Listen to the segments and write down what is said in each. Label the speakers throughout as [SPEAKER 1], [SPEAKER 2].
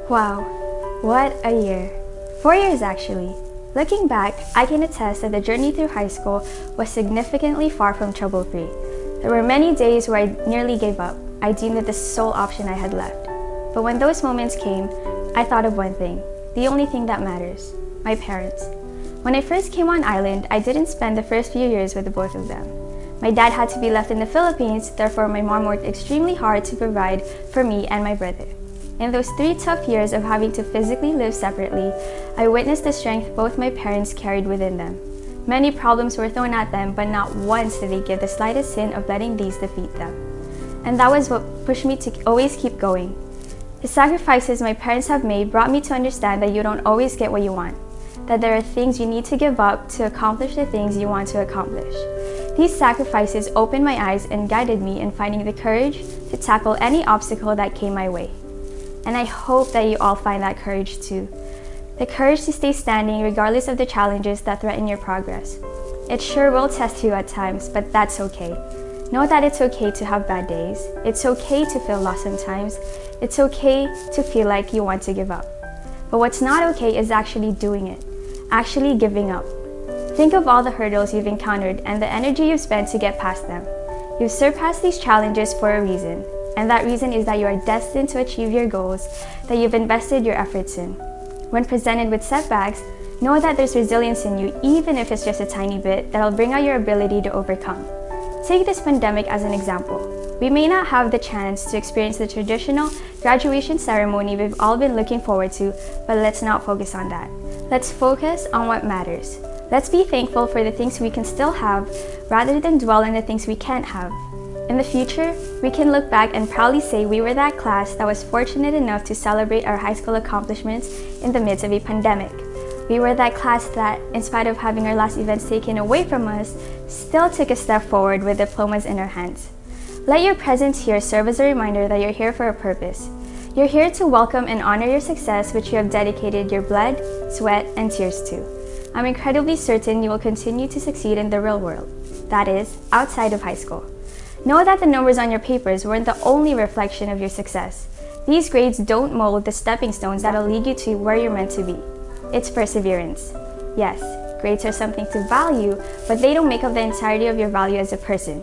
[SPEAKER 1] Wow, what a year. 4 years actually. Looking back, I can attest that the journey through high school was significantly far from trouble-free. There were many days where I nearly gave up. I deemed it the sole option I had left. But when those moments came, I thought of one thing, the only thing that matters, my parents. When I first came on island, I didn't spend the first few years with the both of them. My dad had to be left in the Philippines, therefore my mom worked extremely hard to provide for me and my brother. In those 3 tough years of having to physically live separately, I witnessed the strength both my parents carried within them. Many problems were thrown at them, but not once did they give the slightest hint of letting these defeat them. And that was what pushed me to always keep going. The sacrifices my parents have made brought me to understand that you don't always get what you want, that there are things you need to give up to accomplish the things you want to accomplish. These sacrifices opened my eyes and guided me in finding the courage to tackle any obstacle that came my way. And I hope that you all find that courage too. The courage to stay standing regardless of the challenges that threaten your progress. It sure will test you at times, but that's okay. Know that it's okay to have bad days. It's okay to feel lost sometimes. It's okay to feel like you want to give up. But what's not okay is actually doing it, actually giving up. Think of all the hurdles you've encountered and the energy you've spent to get past them. You've surpassed these challenges for a reason. And that reason is that you are destined to achieve your goals that you've invested your efforts in. When presented with setbacks, know that there's resilience in you, even if it's just a tiny bit, that'll bring out your ability to overcome. Take this pandemic as an example. We may not have the chance to experience the traditional graduation ceremony we've all been looking forward to, but let's not focus on that. Let's focus on what matters. Let's be thankful for the things we can still have, rather than dwell on the things we can't have. In the future, we can look back and proudly say we were that class that was fortunate enough to celebrate our high school accomplishments in the midst of a pandemic. We were that class that, in spite of having our last events taken away from us, still took a step forward with diplomas in our hands. Let your presence here serve as a reminder that you're here for a purpose. You're here to welcome and honor your success, which you have dedicated your blood, sweat, and tears to. I'm incredibly certain you will continue to succeed in the real world, that is, outside of high school. Know that the numbers on your papers weren't the only reflection of your success. These grades don't mold the stepping stones that'll lead you to where you're meant to be. It's perseverance. Yes, grades are something to value, but they don't make up the entirety of your value as a person.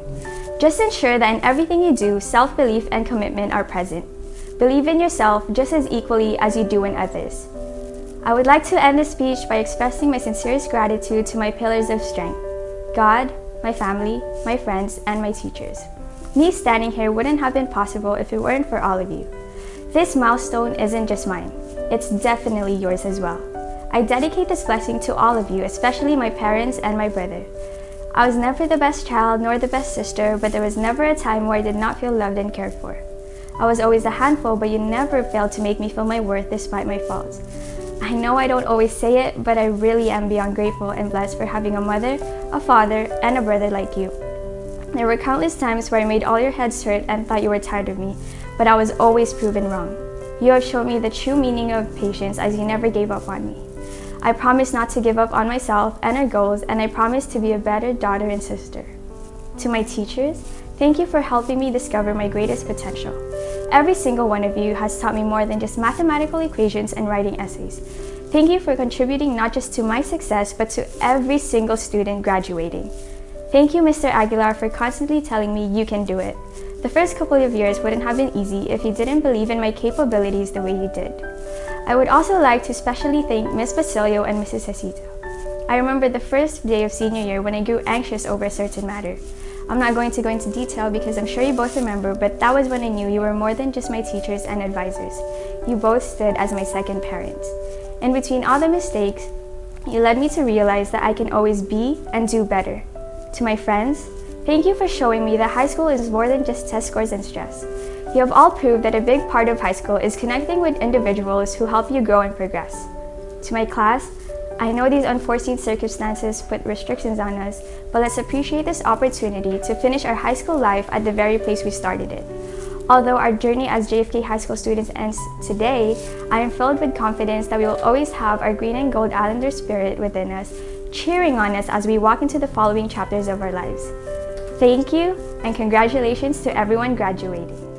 [SPEAKER 1] Just ensure that in everything you do, self-belief and commitment are present. Believe in yourself just as equally as you do in others. I would like to end this speech by expressing my sincerest gratitude to my pillars of strength: God, my family, my friends, and my teachers. Me standing here wouldn't have been possible if it weren't for all of you. This milestone isn't just mine, it's definitely yours as well. I dedicate this blessing to all of you, especially my parents and my brother. I was never the best child nor the best sister, but there was never a time where I did not feel loved and cared for. I was always a handful, but you never failed to make me feel my worth despite my faults. I know I don't always say it, but I really am beyond grateful and blessed for having a mother, a father, and a brother like you. There were countless times where I made all your heads hurt and thought you were tired of me, but I was always proven wrong. You have shown me the true meaning of patience as you never gave up on me. I promise not to give up on myself and our goals, and I promise to be a better daughter and sister. To my teachers, thank you for helping me discover my greatest potential. Every single one of you has taught me more than just mathematical equations and writing essays. Thank you for contributing not just to my success, but to every single student graduating. Thank you, Mr. Aguilar, for constantly telling me you can do it. The first couple of years wouldn't have been easy if you didn't believe in my capabilities the way you did. I would also like to specially thank Ms. Basilio and Mrs. Hesita. I remember the first day of senior year when I grew anxious over a certain matter. I'm not going to go into detail because I'm sure you both remember, but that was when I knew you were more than just my teachers and advisors. You both stood as my second parents. In between all the mistakes, you led me to realize that I can always be and do better. To my friends, thank you for showing me that high school is more than just test scores and stress. You have all proved that a big part of high school is connecting with individuals who help you grow and progress. To my class, I know these unforeseen circumstances put restrictions on us, but let's appreciate this opportunity to finish our high school life at the very place we started it. Although our journey as JFK High School students ends today, I am filled with confidence that we will always have our green and gold Islander spirit within us, cheering on us as we walk into the following chapters of our lives. Thank you, and congratulations to everyone graduating.